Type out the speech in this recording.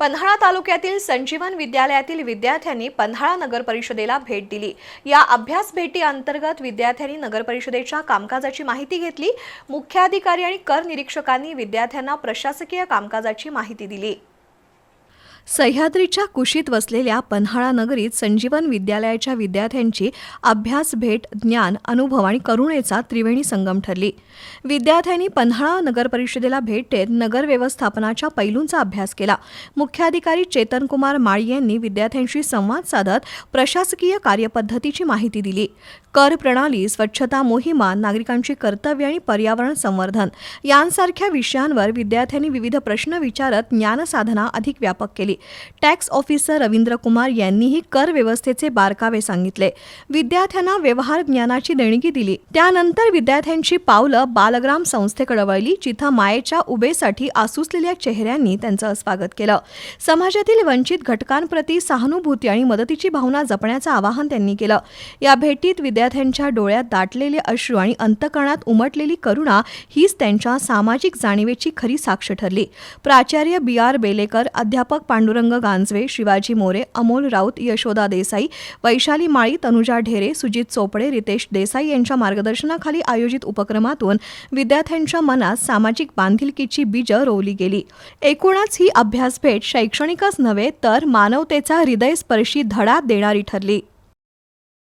पन्हाळा तालुक्यातील संजीवन विद्यालयातील विद्यार्थ्यांनी पन्हाळा नगर परिषदेला भेट दिली। या अभ्यास भेटी अंतर्गत विद्यार्थ्यांनी नगर परिषदेच्या कामकाजाची माहिती घेतली। मुख्याधिकारी आणि कर निरीक्षकांनी विद्यार्थ्यांना प्रशासकीय कामकाजाची माहिती दिली। सह्याद्रीच्या कुशीत वसलेल्या पन्हाळा नगरीत संजीवन विद्यालयाच्या विद्यार्थ्यांची अभ्यास भेट ज्ञान, अनुभव आणि करुणेचा त्रिवेणी संगम ठरली। विद्यार्थ्यांनी पन्हाळा नगर परिषदेला भेट देत नगर व्यवस्थापनाच्या पैलूंचा अभ्यास केला। मुख्याधिकारी चेतन कुमार माळी यांनी विद्यार्थ्यांशी संवाद साधत प्रशासकीय कार्यपद्धतीची माहिती दिली। कर प्रणाली, स्वच्छता मोहिमा, नागरिकांची कर्तव्ये आणि पर्यावरण संवर्धन यांसारख्या विषयांवर विद्यार्थ्यांनी विविध प्रश्न विचारत ज्ञानसाधना अधिक व्यापक केली। टॅक्स ऑफिसर रवींद्र कुमार यांनीही कर व्यवस्थेचे बारकावे सांगितले। विद्यार्थ्यांना व्यवहार ज्ञानाची देणगी दिली। त्यानंतर विद्यार्थ्यांची पावलं बालग्राम संस्थेकडे वळली, जिथं मायेच्या उभेसाठी आसुसलेल्या चेहऱ्यांनी त्यांचं स्वागत केलं। समाजातील वंचित घटकांप्रती सहानुभूती आणि मदतीची भावना जपण्याचं आवाहन त्यांनी केलं। या भेटीत विद्यार्थ्यांच्या डोळ्यात दाटलेले अश्रू आणि अंतःकरणात उमटलेली करुणा हीच त्यांच्या सामाजिक जाणीवेची खरी साक्ष ठरली। प्राचार्य बी.आर. बेलेकर, अध्यापक पांडुरंग गांजवे, शिवाजी मोरे, अमोल राऊत, यशोदा देसाई, वैशाली माळी, तनुजा ढेरे, सुजित चोपडे, रितेश देसाई यांच्या मार्गदर्शनाखाली आयोजित उपक्रमातून विद्यार्थ्यांच्या मनात सामाजिक बांधिलकीची बीजं रोवली गेली। एकूणच ही अभ्यास भेट शैक्षणिकच नव्हे तर मानवतेचा हृदयस्पर्शी धडा देणारी ठरली।